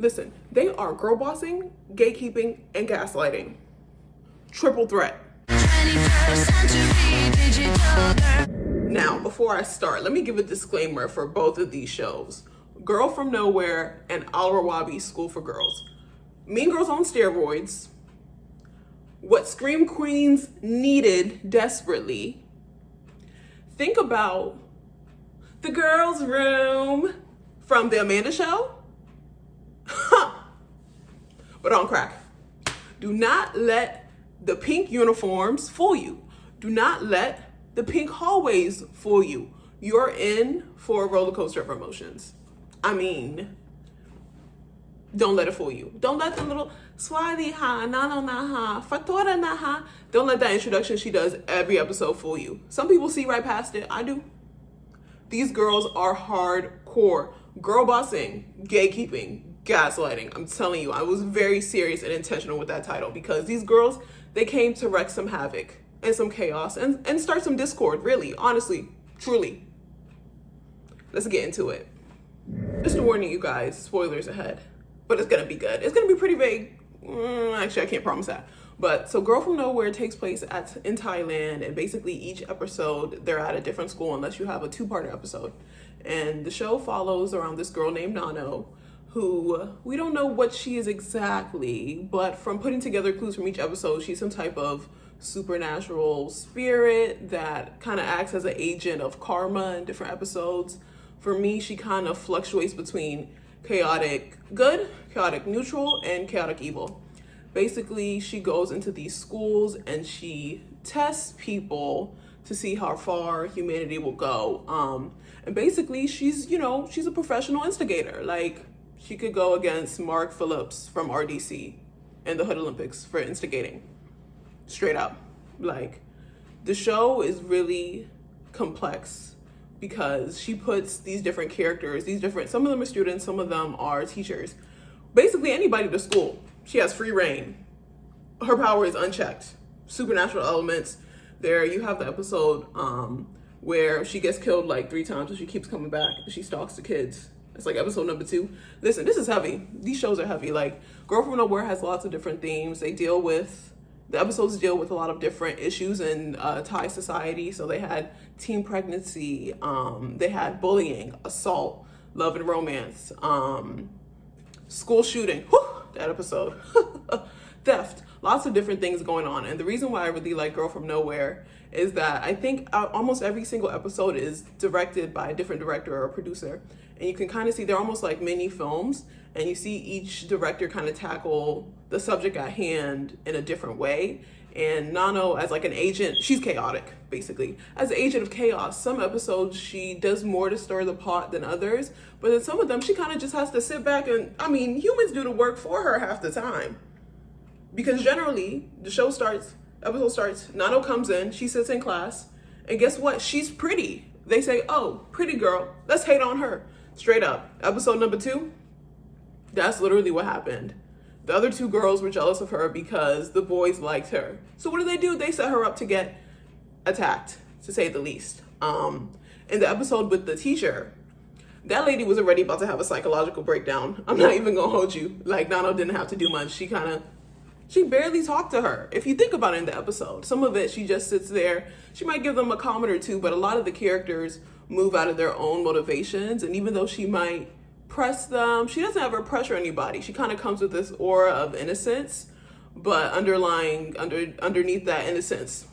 Listen, they are girlbossing, gatekeeping, and gaslighting. Triple threat. 21st century digital. Now, before I start, let me give a disclaimer for both of these shows. Girl from Nowhere and Alrawabi School for Girls. Mean Girls on steroids. What Scream Queens needed desperately. Think about The Girls' Room from The Amanda Show. But on crack. Do not let the pink uniforms fool you. Do not let the pink hallways fool you. You're in for a roller coaster of emotions. I mean, don't let it fool you. Don't let the little swadi ha, nano na ha, fatora na ha. Don't let that introduction she does every episode fool you. Some people see right past it. I do. These girls are hardcore. Girl bossing, gatekeeping, gaslighting. I'm telling you, I was very serious and intentional with that title because these girls, they came to wreak some havoc and some chaos and start some discord, really, honestly, truly. Let's get into it. Just a warning, you guys, spoilers ahead, but it's gonna be good. It's gonna be pretty vague. Actually, I can't promise that. But so Girl from Nowhere takes place in Thailand, and basically each episode, they're at a different school unless you have a two-part episode. And the show follows around this girl named Nanno, who we don't know what she is exactly, but from putting together clues from each episode, she's some type of supernatural spirit that kind of acts as an agent of karma in different episodes. For me, she kind of fluctuates between chaotic good, chaotic neutral, and chaotic evil. Basically, she goes into these schools and she tests people to see how far humanity will go. And basically, she's a professional instigator. Like, she could go against Mark Phillips from RDC and the Hood Olympics for instigating. Straight up. Like, the show is really complex because she puts these different characters, some of them are students, some of them are teachers. Basically, anybody to school. She has free reign. Her power is unchecked. Supernatural elements. There, you have the episode where she gets killed like 3 times, but she keeps coming back. She stalks the kids. It's like episode number 2. Listen, this is heavy. These shows are heavy. Like, Girl from Nowhere has lots of different themes. The episodes deal with a lot of different issues in Thai society. So they had teen pregnancy, they had bullying, assault, love and romance, school shooting, that episode, theft, lots of different things going on. And the reason why I really like Girl from Nowhere is that I think almost every single episode is directed by a different director or producer. And you can kind of see they're almost like mini films, and you see each director kind of tackle the subject at hand in a different way. And Nanno, as like an agent, she's chaotic, basically. As an agent of chaos, some episodes she does more to stir the pot than others, but in some of them she kind of just has to sit back and, humans do the work for her half the time. Because generally, the episode starts, Nanno comes in, she sits in class, and guess what? She's pretty. They say, oh, pretty girl, let's hate on her. Straight up. Episode number 2, that's literally what happened. The other 2 girls were jealous of her because the boys liked her. So what do? They set her up to get attacked, to say the least. In the episode with the teacher, that lady was already about to have a psychological breakdown. I'm not even gonna hold you. Like, Nanno didn't have to do much. She barely talked to her. If you think about it in the episode, some of it, she just sits there. She might give them a comment or 2, but a lot of the characters move out of their own motivations. And even though she might press them, she doesn't ever pressure anybody. She kind of comes with this aura of innocence, but underneath that innocence,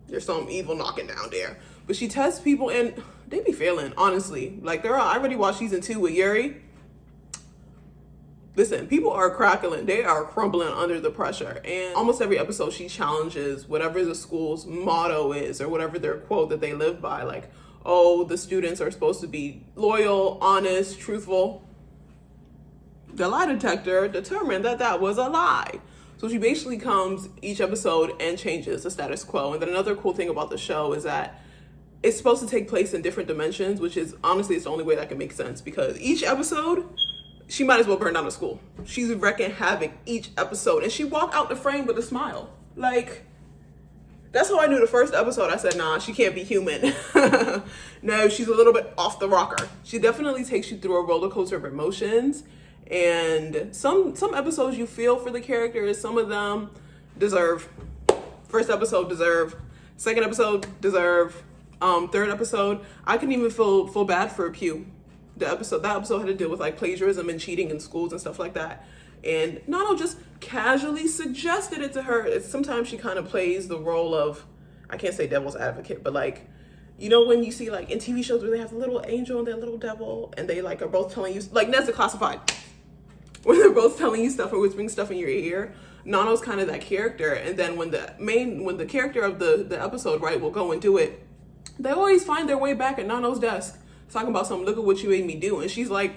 there's some evil knocking down there. But she tests people and they be failing, honestly. Like, I already watched season 2 with Yuri. Listen, people are crackling. They are crumbling under the pressure. And almost every episode, she challenges whatever the school's motto is or whatever their quote that they live by. Like, oh, the students are supposed to be loyal, honest, truthful. The lie detector determined that that was a lie. So she basically comes each episode and changes the status quo. And then another cool thing about the show is that it's supposed to take place in different dimensions, which is honestly, it's the only way that can make sense, because each episode, she might as well burn down the school. She's wreaking havoc each episode, and she walked out the frame with a smile. Like, That's how I knew the first episode. I said, nah, she can't be human. No, she's a little bit off the rocker. She definitely takes you through a roller coaster of emotions. And some episodes you feel for the characters. Some of them deserve. First episode, deserve. Second episode, deserve. Third episode, I couldn't even feel bad for Pew. That episode had to deal with like plagiarism and cheating in schools and stuff like that. And Nanno just casually suggested it to her. Sometimes she kind of plays the role of, I can't say devil's advocate, but like, you know, when you see like in TV shows where they have the little angel and their little devil, and they like are both telling you, like Ned's Classified, when they're both telling you stuff or whispering stuff in your ear. Nanno's kind of that character. And then when the character of the episode, right, will go and do it, they always find their way back at Nanno's desk talking about something. Look at what you made me do. And she's like,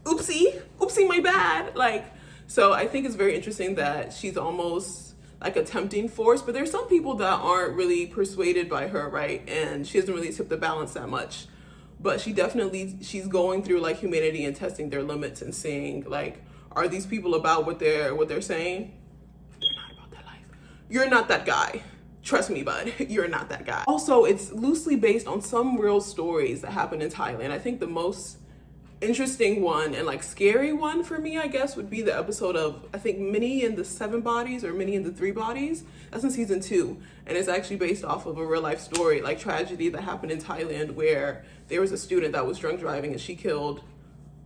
oopsie, my bad. Like, so I think it's very interesting that she's almost like a tempting force, but there's some people that aren't really persuaded by her, right? And she doesn't really tip the balance that much. But she's going through like humanity and testing their limits and seeing like, are these people about what they're saying? They're not about that life. You're not that guy. Trust me, bud. You're not that guy. Also, it's loosely based on some real stories that happened in Thailand. I think the most interesting one and like scary one for me, I guess, would be the episode of, I think, Minnie and the 7 Bodies or Minnie and the 3 Bodies. That's in season 2. And it's actually based off of a real life story, like tragedy that happened in Thailand, where there was a student that was drunk driving and she killed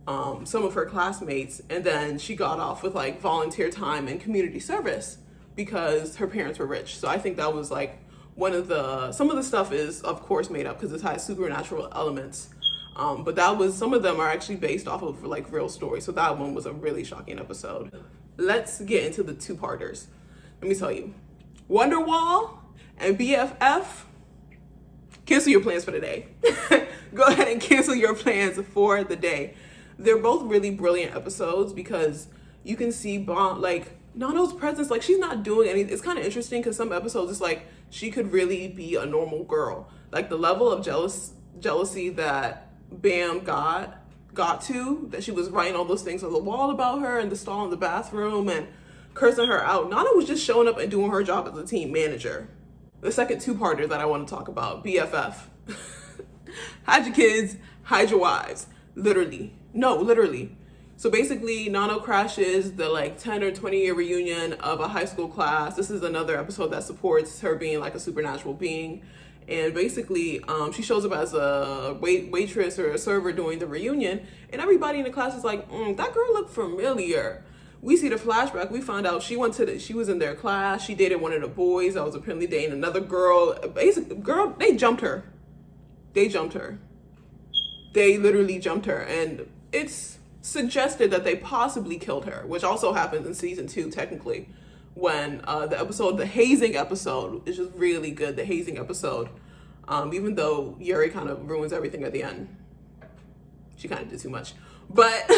some of her classmates. And then she got off with like volunteer time and community service because her parents were rich. So I think that was like some of the stuff is of course made up because it has supernatural elements. But some of them are actually based off of like real stories. So that one was a really shocking episode. Let's get into the 2-parters. Let me tell you, Wonderwall and BFF, cancel your plans for the day. Go ahead and cancel your plans for the day. They're both really brilliant episodes because you can see like Nanno's presence. Like, she's not doing anything. It's kind of interesting because some episodes it's like she could really be a normal girl. Like the level of jealousy that Bam got to, that she was writing all those things on the wall about her and the stall in the bathroom and cursing her out. Nanno was just showing up and doing her job as a team manager. The second 2-parter that I want to talk about, BFF. Hide your kids, hide your wives. Literally. So basically, Nanno crashes the like 10 or 20 year reunion of a high school class. This is another episode that supports her being like a supernatural being. And basically, she shows up as a waitress or a server during the reunion, and everybody in the class is like, that girl looked familiar. We see the flashback. We found out she was in their class. She dated one of the boys that was apparently dating another girl. They jumped her. They literally jumped her, and it's suggested that they possibly killed her, which also happens in season 2, technically. When the hazing episode is just really good. The hazing episode, even though Yuri kind of ruins everything at the end. She kind of did too much, but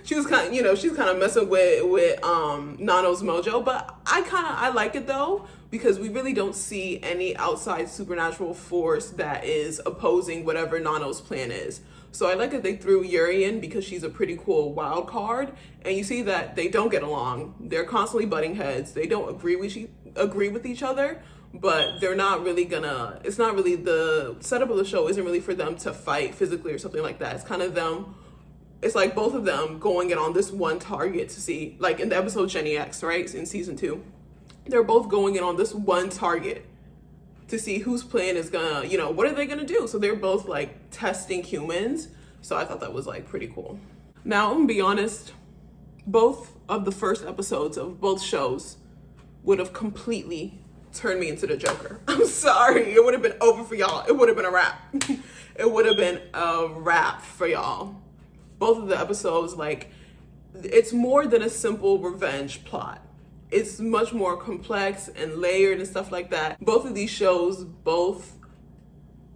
she's kind of messing with Nanno's mojo. But I like it though, because we really don't see any outside supernatural force that is opposing whatever Nanno's plan is. So I like that they threw Yuri in because she's a pretty cool wild card, and you see that they don't get along. They're constantly butting heads. They don't agree with each other, but they're not really gonna. It's not really the setup of the show. Isn't really for them to fight physically or something like that. It's kind of them. It's like both of them going in on this one target to see, like in the episode Jenny X, right, in season 2, they're both going in on this one target to see whose plan is gonna, what are they gonna do? So they're both like testing humans. So I thought that was like pretty cool. Now, I'm gonna be honest, both of the first episodes of both shows would have completely turned me into the Joker. I'm sorry, it would have been over for y'all. It would have been a wrap. It would have been a wrap for y'all. Both of the episodes, like, it's more than a simple revenge plot. It's much more complex and layered and stuff like that. Both of these shows both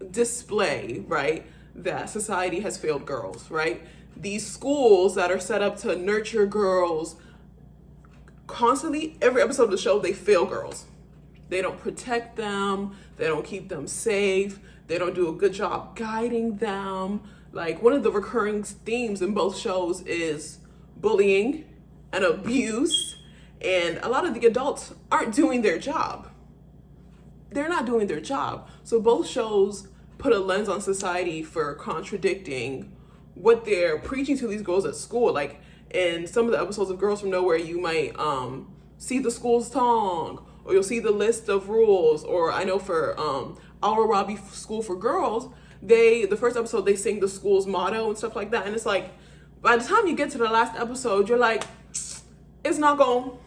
display, right, that society has failed girls, right? These schools that are set up to nurture girls constantly, every episode of the show, they fail girls. They don't protect them. They don't keep them safe. They don't do a good job guiding them. Like, one of the recurring themes in both shows is bullying and abuse. And a lot of the adults aren't doing their job. they're not doing their job. So both shows put a lens on society for contradicting what they're preaching to these girls at school. Like in some of the episodes of Girls from Nowhere, you might see the school's song, or you'll see the list of rules. Or I know for Alrawabi School for Girls, the first episode they sing the school's motto and stuff like that. And it's like, by the time you get to the last episode, you're like, it's not going.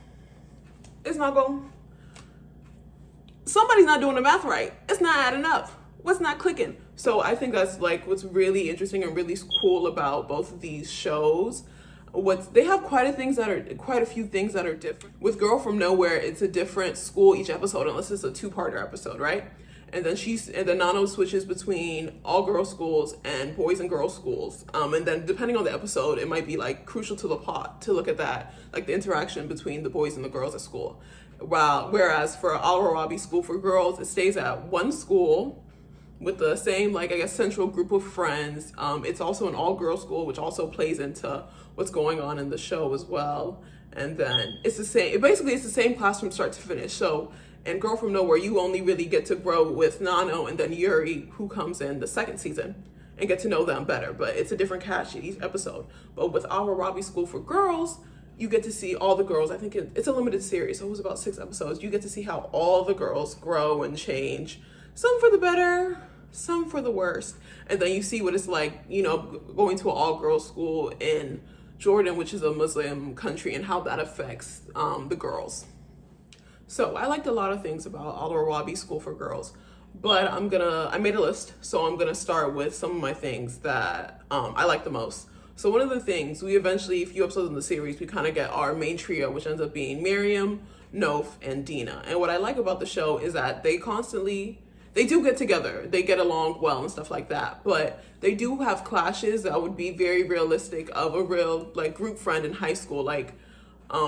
Somebody's not doing the math right. It's not adding up. What's not clicking? So I think that's like what's really interesting and really cool about both of these shows. They have quite a few things that are different. With Girl from Nowhere, it's a different school each episode, unless it's a 2-parter episode, right? And then Nanno switches between all girls schools and boys and girls schools. And then depending on the episode, it might be like crucial to the plot to look at that, like the interaction between the boys and the girls at school. Whereas for Alrawabi School for Girls, it stays at one school with the same, like, I guess, central group of friends. It's also an all-girls school, which also plays into what's going on in the show as well. And then it's the same, basically it's the same class from start to finish. So in Girl from Nowhere, you only really get to grow with Nanno and then Yuri, who comes in the second season, and get to know them better. But it's a different cast each episode. But with Alrawabi School for Girls, you get to see all the girls. I think it's a limited series, so it was about 6 episodes. You get to see how all the girls grow and change, some for the better, some for the worse. And then you see what it's like, going to an all-girls school in Jordan, which is a Muslim country, and how that affects the girls. So I liked a lot of things about Alrawabi School for Girls, but I made a list, so I'm gonna start with some of my things that I like the most. So one of the things, we eventually, a few episodes in the series, we kind of get our main trio, which ends up being Mariam, Nof, and Dina. And what I like about the show is that they do get together. They get along well and stuff like that. But they do have clashes that would be very realistic of a real, like, group friend in high school. Like,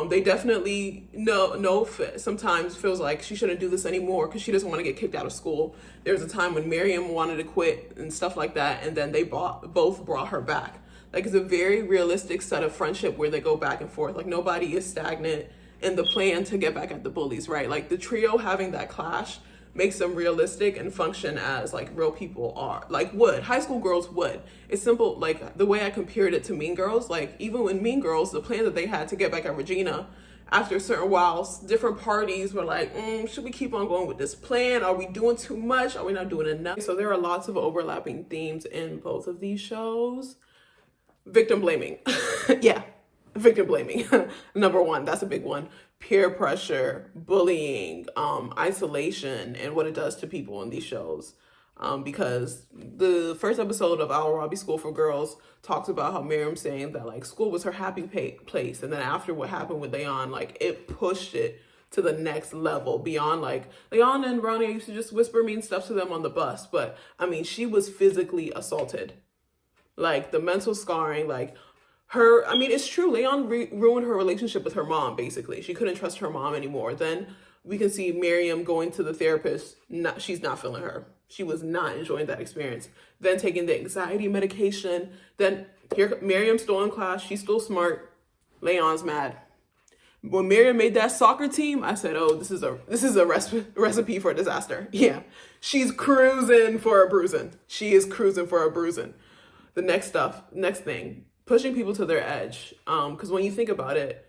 they definitely Nof sometimes feels like she shouldn't do this anymore because she doesn't want to get kicked out of school. There was a time when Mariam wanted to quit and stuff like that, and then they both brought her back. Like, it's a very realistic set of friendship where they go back and forth. Like, nobody is stagnant in the plan to get back at the bullies, right? Like, the trio having that clash makes them realistic and function as, like, real people are. Like, high school girls would. It's simple. Like, the way I compared it to Mean Girls, like, even with Mean Girls, the plan that they had to get back at Regina, after a certain while, different parties were like, should we keep on going with this plan? Are we doing too much? Are we not doing enough? So there are lots of overlapping themes in both of these shows. Victim blaming. Yeah, victim blaming. Number one, that's a big one. Peer pressure, bullying, isolation, and what it does to people in these shows. Because the first episode of Alrawabi School for Girls talks about how Mariam saying that, like, school was her happy place. And then after what happened with Layan, like, it pushed it to the next level beyond, like, Layan and Rania used to just whisper mean stuff to them on the bus. But, I mean, she was physically assaulted. Like, the mental scarring, like, it's true. Layan ruined her relationship with her mom, basically. She couldn't trust her mom anymore. Then we can see Mariam going to the therapist. She's not feeling her. She was not enjoying that experience. Then taking the anxiety medication. Then here, Mariam's still in class. She's still smart. Layan's mad. When Mariam made that soccer team, I said, oh, this is a recipe for disaster. Yeah, she's cruising for a bruising. She is cruising for a bruising. The next thing, pushing people to their edge. Because when you think about it,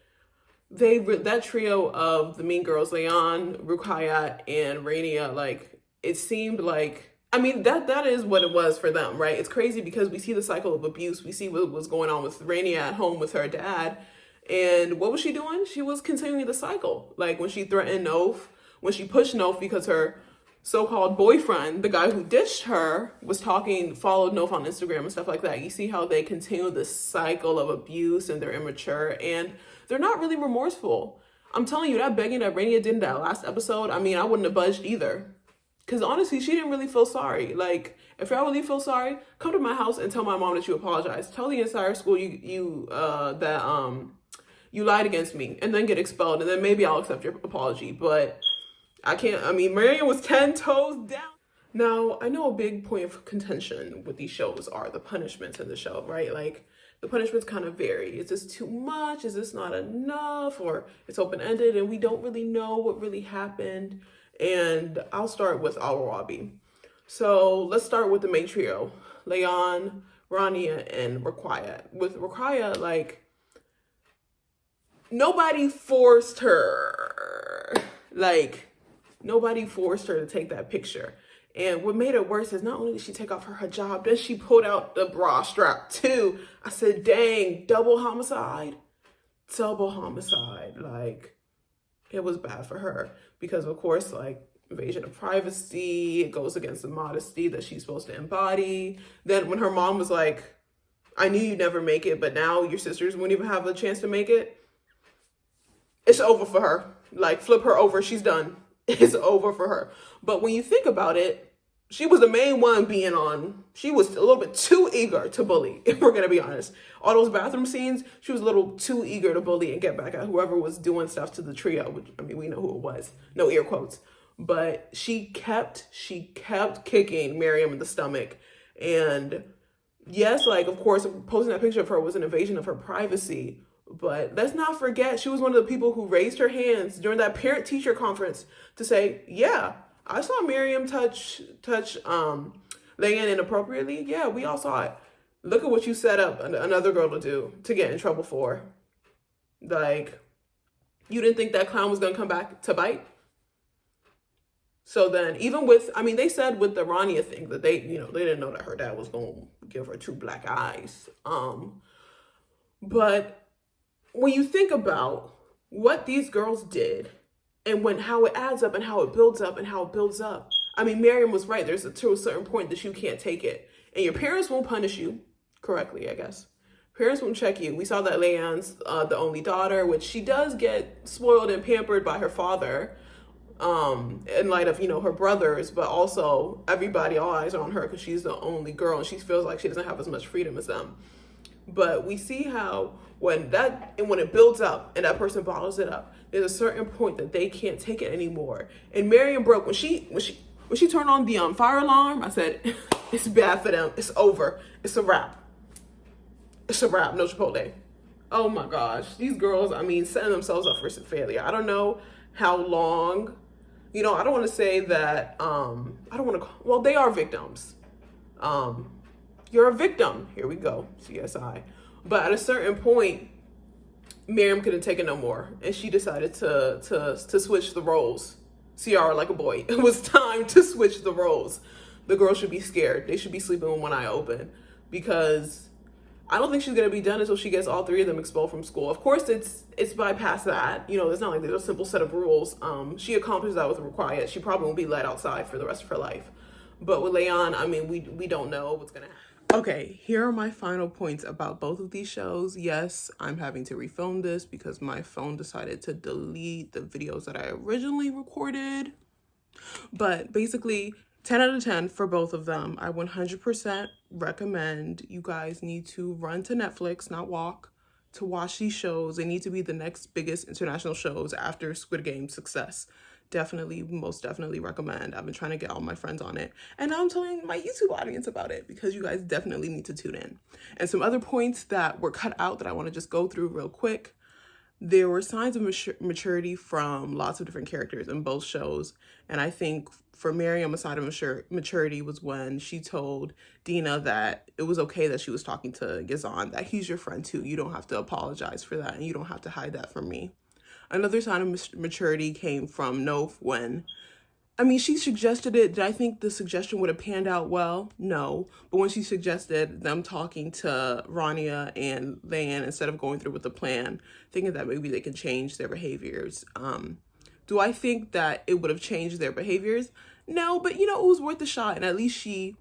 that trio of the Mean Girls, Layan, Ruqayyat, and Rania, like, it seemed like, I mean, that is what it was for them, right? It's crazy because we see the cycle of abuse. We see what was going on with Rania at home with her dad. And what was she doing? She was continuing the cycle. Like, when she threatened Nof, when she pushed Nof because her so-called boyfriend, the guy who ditched her, followed Nof on Instagram and stuff like that. You see how they continue this cycle of abuse, and they're immature and they're not really remorseful. I'm telling you, that begging that Rania did in that last episode, I mean, I wouldn't have budged either. Because honestly, she didn't really feel sorry. Like, if y'all really feel sorry, come to my house and tell my mom that you apologize. Tell the entire school you lied against me, and then get expelled, and then maybe I'll accept your apology. But Mariam was 10 toes down. Now, I know a big point of contention with these shows are the punishments in the show, right? Like, the punishments kind of vary. Is this too much? Is this not enough? Or it's open-ended and we don't really know what really happened. And I'll start with Alrawabi. So let's start with the main trio, Layan, Rania, and Raquaya. With Raquaya, like, nobody forced her. Like, nobody forced her to take that picture. And what made it worse is not only did she take off her hijab, then she pulled out the bra strap too. I said, dang, double homicide. Double homicide. Like, it was bad for her. Because, of course, like, invasion of privacy, it goes against the modesty that she's supposed to embody. Then when her mom was like, I knew you'd never make it, but now your sisters wouldn't even have a chance to make it. It's over for her. Like, flip her over, she's done. It's over for her. But when you think about it, she was the main one being on. She was a little bit too eager to bully, if we're going to be honest. All those bathroom scenes, she was a little too eager to bully and get back at whoever was doing stuff to the trio, which, I mean, we know who it was. No air quotes. But she kept kicking Mariam in the stomach. And yes, like, of course, posting that picture of her was an invasion of her privacy. But let's not forget, she was one of the people who raised her hands during that parent-teacher conference to say, yeah, I saw Miriam touch Layan inappropriately. Yeah, we all saw it. Look at what you set up another girl to do, to get in trouble for. Like, you didn't think that clown was going to come back to bite? So then, even with, I mean, they said with the Rania thing that they didn't know that her dad was going to give her two black eyes. But when you think about what these girls did and how it adds up and how it builds up and how it builds up, I mean, Mariam was right. There's to a certain point that you can't take it. And your parents won't punish you correctly, I guess. Parents won't check you. We saw that Layan's the only daughter, which she does get spoiled and pampered by her father in light of, her brothers, but also everybody, all eyes are on her because she's the only girl and she feels like she doesn't have as much freedom as them. But we see how when it builds up and that person bottles it up, there's a certain point that they can't take it anymore. And Mariam broke when she turned on the fire alarm. I said, it's bad for them. It's over. It's a wrap. It's a wrap. No Chipotle. Oh my gosh, these girls. I mean, setting themselves up for some failure. I don't know how long. I don't want to say that. I don't want to. Well, they are victims. You're a victim. Here we go. CSI. But at a certain point, Miriam couldn't take it no more. And she decided to switch the roles. Ciara like a boy. It was time to switch the roles. The girls should be scared. They should be sleeping with one eye open. Because I don't think she's going to be done until she gets all three of them expelled from school. Of course, it's bypassed that. It's not like there's a simple set of rules. She accomplished that with Raquaya. She probably won't be let outside for the rest of her life. But with Layan, I mean, we don't know what's going to happen. Okay, here are my final points about both of these shows. Yes, I'm having to refilm this because my phone decided to delete the videos that I originally recorded. But basically, 10 out of 10 for both of them. I 100% recommend you guys need to run to Netflix, not walk, to watch these shows. They need to be the next biggest international shows after Squid Game success. Most definitely recommend. I've been trying to get all my friends on it. And now I'm telling my YouTube audience about it because you guys definitely need to tune in. And some other points that were cut out that I want to just go through real quick. There were signs of maturity from lots of different characters in both shows. And I think for Mariam, a sign of maturity was when she told Dina that it was okay that she was talking to Gizan, that he's your friend too. You don't have to apologize for that and you don't have to hide that from me. Another sign of maturity came from Nof when, she suggested it. Did I think the suggestion would have panned out well? No. But when she suggested them talking to Rania and Layan instead of going through with the plan, thinking that maybe they can change their behaviors. Do I think that it would have changed their behaviors? No, but it was worth a shot. And at least she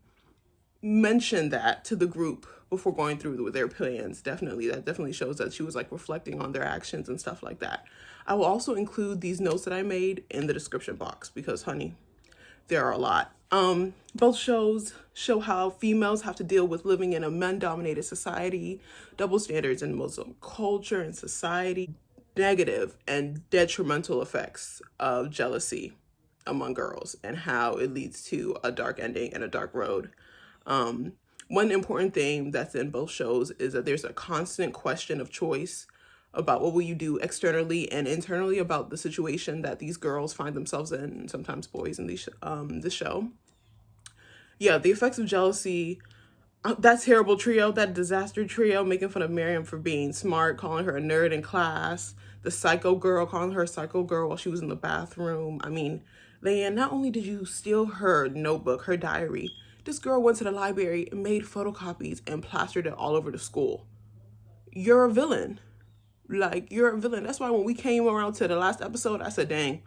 mentioned that to the group before going through with their plans. That definitely shows that she was like reflecting on their actions and stuff like that. I will also include these notes that I made in the description box because, honey, there are a lot. Both shows show how females have to deal with living in a men-dominated society, double standards in Muslim culture and society, negative and detrimental effects of jealousy among girls, and how it leads to a dark ending and a dark road. One important thing that's in both shows is that there's a constant question of choice about what will you do externally and internally about the situation that these girls find themselves in, and sometimes boys in this show. Yeah, the effects of jealousy. That terrible trio, that disaster trio, making fun of Mariam for being smart, calling her a nerd in class, the psycho girl, calling her a psycho girl while she was in the bathroom. I mean, Layan, not only did you steal her notebook, her diary, this girl went to the library and made photocopies and plastered it all over the school. You're a villain. Like, you're a villain. That's why when we came around to the last episode, I said, dang.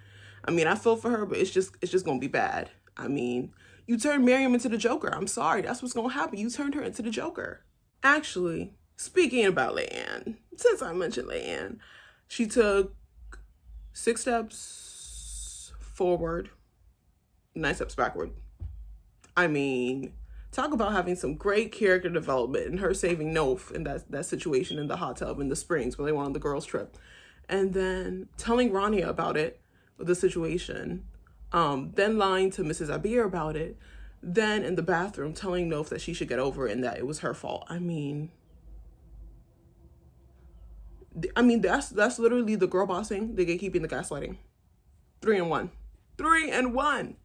I mean, I feel for her, but it's just gonna be bad. I mean, you turned Mariam into the Joker. I'm sorry, that's what's gonna happen. You turned her into the Joker. Actually, speaking about Layan, since I mentioned Layan, she took 6 steps forward, 9 steps backward. I mean, talk about having some great character development and her saving Nof in that situation in the hot tub in the Springs when they went on the girls' trip. And then telling Rania about it, the situation, then lying to Mrs. Abir about it, then in the bathroom telling Nof that she should get over it and that it was her fault. I mean, that's literally the girl bossing, the gatekeeping, the gaslighting. 3 in 1. 3 in 1.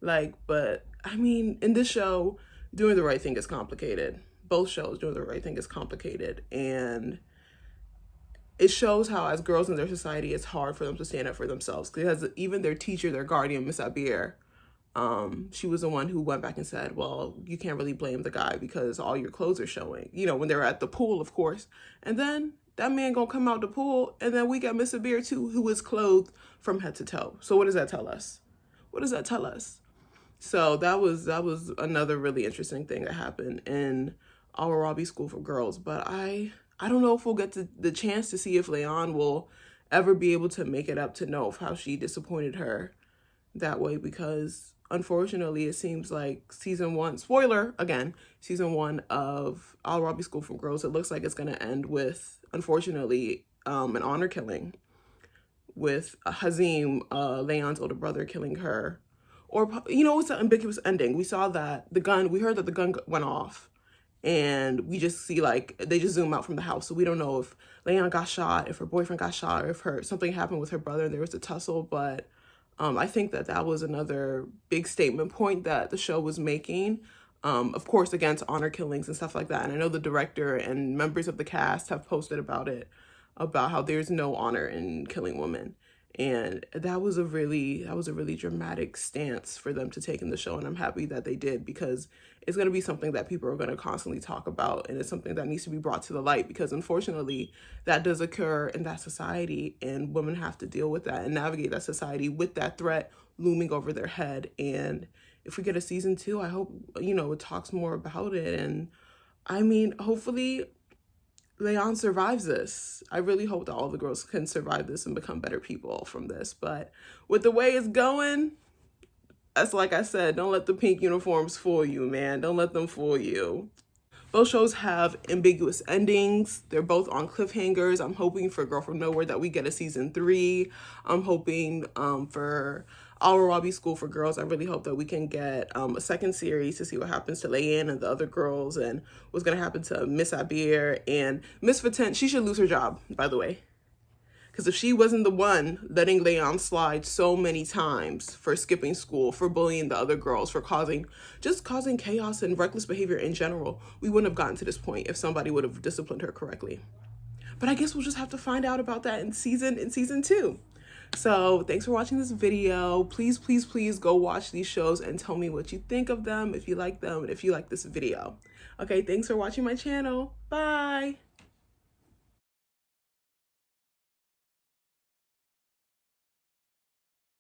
Like, but I mean, in this show, doing the right thing is complicated. Both shows, doing the right thing is complicated. And it shows how, as girls in their society, it's hard for them to stand up for themselves. Because even their teacher, their guardian, Miss Abir, she was the one who went back and said, well, you can't really blame the guy because all your clothes are showing. You know, when they're at the pool, of course. And then that man gonna come out the pool, and then we got Miss Abir too, who is clothed from head to toe. So what does that tell us? What does that tell us? So that was another really interesting thing that happened in Alrawabi School for Girls. But I don't know if we'll get the chance to see if Layan will ever be able to make it up to Nof, how she disappointed her that way, because unfortunately it seems like season 1, spoiler again, season 1 of Alrawabi School for Girls, it looks like it's going to end with, unfortunately, an honor killing with Hazim, Layan's older brother, killing her. Or, you know, it's an ambiguous ending. We saw that we heard that the gun went off, and we just see, like, they just zoom out from the house. So we don't know if Layan got shot, if her boyfriend got shot, or if something happened with her brother and there was a tussle. But I think that was another big statement point that the show was making, of course, against honor killings and stuff like that. And I know the director and members of the cast have posted about it, about how there's no honor in killing women. And that was a really dramatic stance for them to take in the show. And I'm happy that they did, because it's going to be something that people are going to constantly talk about. And it's something that needs to be brought to the light, because unfortunately that does occur in that society, and women have to deal with that and navigate that society with that threat looming over their head. And if we get a season 2, I hope, you know, it talks more about it. And I mean, hopefully Layan survives this. I really hope that all the girls can survive this and become better people from this. But with the way it's going, that's, like I said, don't let the pink uniforms fool you, man. Don't let them fool you. Both shows have ambiguous endings. They're both on cliffhangers. I'm hoping for Girl From Nowhere that we get a season 3. I'm hoping for Alrawabi School for Girls, I really hope that we can get a second series to see what happens to Layan and the other girls, and what's going to happen to Miss Abir and Miss Fatent. She should lose her job, by the way. Because if she wasn't the one letting Layan slide so many times for skipping school, for bullying the other girls, for causing chaos and reckless behavior in general, we wouldn't have gotten to this point if somebody would have disciplined her correctly. But I guess we'll just have to find out about that in season 2. So thanks for watching this video. Please, please, please go watch these shows and tell me what you think of them, if you like them, and if you like this video. Okay, thanks for watching my channel. Bye.